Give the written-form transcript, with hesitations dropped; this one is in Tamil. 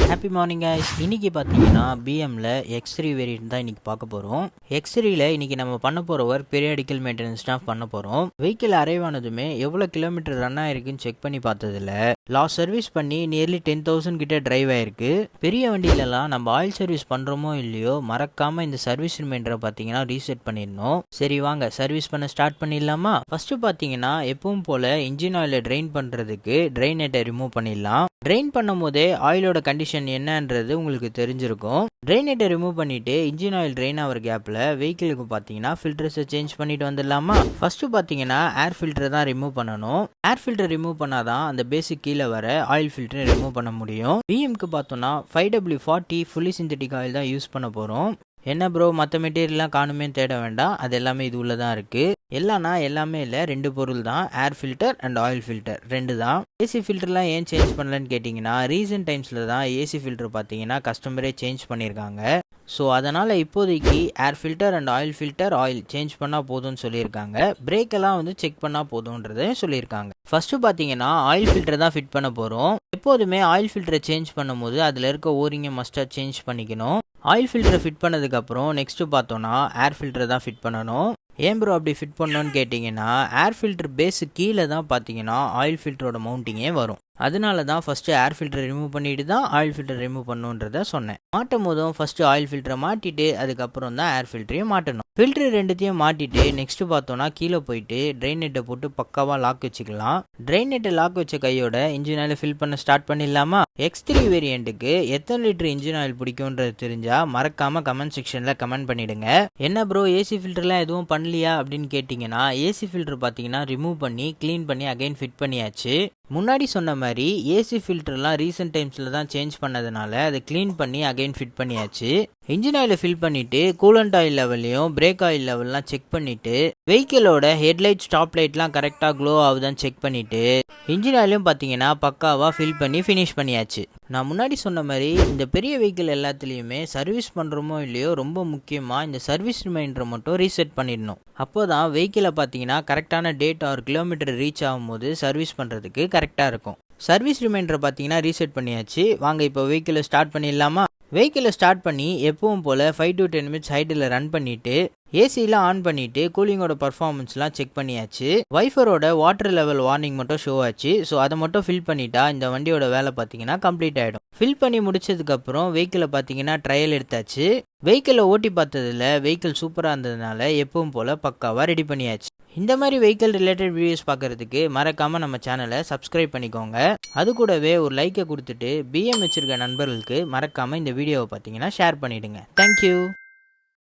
Happy morning guys. இன்னைக்கு பார்த்தீங்கன்னா பிஎம்ல X3 வேரியன்ட் தான் இன்னைக்கு பார்க்க போகிறோம். X3ல இன்னைக்கு நம்ம பண்ண போகிற ஒர்க் பீரியாடிக்கல் மெயின்டெனன்ஸ் தான் பண்ண போகிறோம். வெஹிக்கிள் அரைவ் ஆனதுமே எவ்வளோ கிலோமீட்டர் ரன் ஆயிருக்குன்னு செக் பண்ணி பார்த்ததில்ல. லாஸ்ட் சர்வீஸ் பண்ணி நியர்லி 10,000 கிட்ட டிரைவ் ஆயிருக்கு. பெரிய வண்டியிலலாம் நம்ம ஆயில் சர்வீஸ் பண்ணுறோமோ இல்லையோ மறக்காம இந்த சர்வீஸ் ரிமைண்டரை பார்த்தீங்கன்னா ரீசெட் பண்ணிடணும். சரி வாங்க சர்வீஸ் பண்ண ஸ்டார்ட் பண்ணிடலாமா? ஃபர்ஸ்ட் பார்த்தீங்கன்னா எப்பவும் போல இன்ஜின் ஆயிலை ட்ரெயின் பண்ணுறதுக்கு ட்ரெயின் நெட்டை ரிமூவ் பண்ணிடலாம். ட்ரெயின் பண்ணும் போதே ஆயிலோட கண்டிஷன் என்னன்றது உங்களுக்கு தெரிஞ்சிருக்கும். ட்ரெயின் நெட்டை ரிமூவ் பண்ணிட்டு இன்ஜின் ஆயில் ட்ரெயின் ஆகிற கேப்பில் வெஹிக்கிளுக்கு பார்த்தீங்கன்னா ஃபில்டர்ஸை சேஞ்ச் பண்ணிட்டு வந்துடலாமா? ஃபர்ஸ்ட் பார்த்தீங்கன்னா ஏர் ஃபில்டர் தான் ரிமூவ் பண்ணணும். ஏர் ஃபில்டர் ரிமூவ் பண்ணாதான் அந்த பேசிக் கீழே வர ஆயில் ஃபில்டரை ரிமூவ் பண்ண முடியும். பிஎம்க்கு பார்த்தோம்னா 5W40 ஃபுல்லி சிந்தட்டிக் ஆயில் தான் யூஸ் பண்ண போகிறோம். என்ன ப்ரோ மற்ற மெட்டீரியல்லாம் காணுமே தேட வேண்டாம், அது எல்லாமே இது உள்ள தான் இருக்குது. எல்லாமே இல்லை, 2 பொருள் தான், air filter and oil filter 2 தான். ஏசி ஃபில்டர்லாம் ஏன் சேஞ்ச் பண்ணலன்னு கேட்டிங்கன்னா ரீசெண்ட் டைம்ஸில் தான் ஏசி ஃபில்டர் பார்த்தீங்கன்னா கஸ்டமரே சேஞ்ச் பண்ணியிருக்காங்க. ஸோ அதனால் இப்போதைக்கு air filter and oil filter oil change பண்ணால் போதும்னு சொல்லியிருக்காங்க. பிரேக்கெல்லாம் வந்து செக் பண்ணால் போதுன்றதை சொல்லியிருக்காங்க. ஃபஸ்ட்டு பார்த்தீங்கன்னா ஆயில் ஃபில்டர் தான் ஃபிட் பண்ண போகிறோம். எப்போதுமே ஆயில் ஃபில்டரை சேஞ்ச் பண்ணும்போது அதில் இருக்க ஓரிங்கை மஸ்ட்டாக சேஞ்ச் பண்ணிக்கணும். ஆயில் ஃபில்டரை ஃபிட் பண்ணதுக்கப்புறம் நெக்ஸ்ட்டு பார்த்தோன்னா ஏர் ஃபில்டரை தான் ஃபிட் பண்ணணும். ஏன் ப்ரோ அப்படி ஃபிட் பண்ணணும்னு கேட்டிங்கன்னா ஏர் ஃபில்டர் பேஸு கீழே தான் பார்த்தீங்கன்னா ஆயில் ஃபில்டரோட மவுண்டிங்கே வரும். அதனால தான் ஃபஸ்ட்டு ஏர் ஃபில்டர் ரிமூவ் பண்ணிட்டு தான் ஆயில் ஃபில்டர் ரிமூவ் பண்ணுன்றதை சொன்னேன். மாட்டும் போதும் ஃபஸ்ட்டு ஆயில் ஃபில்டரை மாட்டிட்டு அதுக்கப்புறம் தான் ஏர் ஃபில்டரையும் மாட்டணும். ஃபில்டர் ரெண்டுத்தையும் மாட்டிட்டு நெக்ஸ்ட்டு பார்த்தோன்னா கீழே போயிட்டு ட்ரெயின் நெட்டை போட்டு பக்காவாக லாக் வச்சுக்கலாம். ட்ரெயின் நெட்டை லாக் வச்ச கையோட இன்ஜின் ஆயில் ஃபில் பண்ண ஸ்டார்ட் பண்ணிடலாமா? X3 வேரியண்ட்டுக்கு எத்தனை லிட்டர் இன்ஜின் ஆயில் பிடிக்கும்ன்றது தெரிஞ்சால் மறக்காமல் கமெண்ட் செக்ஷனில் கமெண்ட் பண்ணிவிடுங்க. என்ன ப்ரோ ஏசி ஃபில்டர்லாம் எதுவும் பண்ணலையா அப்படின்னு கேட்டிங்கன்னா ஏசி ஃபில்டர் பார்த்தீங்கன்னா ரிமூவ் பண்ணி க்ளீன் பண்ணி அகைன் ஃபிட் பண்ணியாச்சு. முன்னாடி சொன்ன மாதிரி ஏசி ஃபில்டர்லாம் ரீசெண்ட் டைம்ஸில் தான் சேஞ்ச் பண்ணதுனால அதை க்ளீன் பண்ணி அகைன் ஃபிட் பண்ணியாச்சு. இன்ஜின் ஆயிலை ஃபில் பண்ணிவிட்டு கூலண்ட் ஆயில் லெவல்லையும் பிரேக் ஆயில் லெவல்லாம் செக் பண்ணிவிட்டு வெஹிக்கிளோட ஹெட்லைட் ஸ்டாப் லைட்லாம் கரெக்டாக க்ளோ ஆகுதான்னு செக் பண்ணிவிட்டு இன்ஜின் ஆயிலையும் பார்த்தீங்கன்னா பக்காவாக ஃபில் பண்ணி ஃபினிஷ் பண்ணியாச்சு. நான் முன்னாடி சொன்ன மாதிரி இந்த பெரிய வெஹிக்கிள் எல்லாத்துலேயுமே சர்வீஸ் பண்ணுறோமோ இல்லையோ ரொம்ப முக்கியமாக இந்த சர்வீஸ் ரிமைண்டரை மட்டும் ரீசெட் பண்ணிடணும். அப்போ தான் வெஹிக்கிளை பார்த்தீங்கன்னா கரெக்டான டேட் ஆர் கிலோமீட்டர் ரீச் ஆகும்போது சர்வீஸ் பண்ணுறதுக்கு கரெக்டாக இருக்கும். சர்வீஸ் ரிமைண்டரை பார்த்தீங்கன்னா ரீசெட் பண்ணியாச்சு. வாங்க இப்போ வெஹிக்கிளை ஸ்டார்ட் பண்ணிடலாமா? வெஹிக்கிளை ஸ்டார்ட் பண்ணி எப்பவும் போல் 5 to 10 minutes ஹைட்டில் ரன் பண்ணிவிட்டு ஏசிலாம் ஆன் பண்ணிவிட்டு கூலிங்கோட பர்ஃபார்மன்ஸ்லாம் செக் பண்ணியாச்சு. வைஃபரோட வாட்டர் லெவல் வார்னிங் மட்டும் ஷோ ஆச்சு. ஸோ அதை மட்டும் ஃபில் பண்ணிட்டா இந்த வண்டியோட வேலை பார்த்தீங்கன்னா கம்ப்ளீட் ஆகிடும். ஃபில் பண்ணி முடிச்சதுக்கப்புறம் வெஹிக்கிளை பார்த்தீங்கன்னா ட்ரையல் எடுத்தாச்சு. வெஹிக்கிளை ஓட்டி பார்த்ததில் வெஹிக்கிள் சூப்பராக இருந்ததுனால எப்பவும் போல் பக்காவாக ரெடி பண்ணியாச்சு. இந்த மாதிரி வெஹிக்கிள் ரிலேட்டட் வீடியோஸ் பார்க்குறதுக்கு மறக்காமல் நம்ம சேனலை சப்ஸ்கிரைப் பண்ணிக்கோங்க. அது கூடவே ஒரு லைக்கை கொடுத்துட்டு பிஎம் வச்சிருக்க நண்பர்களுக்கு மறக்காமல் இந்த வீடியோவை பார்த்தீங்கன்னா ஷேர் பண்ணிவிடுங்க. தேங்க்யூ.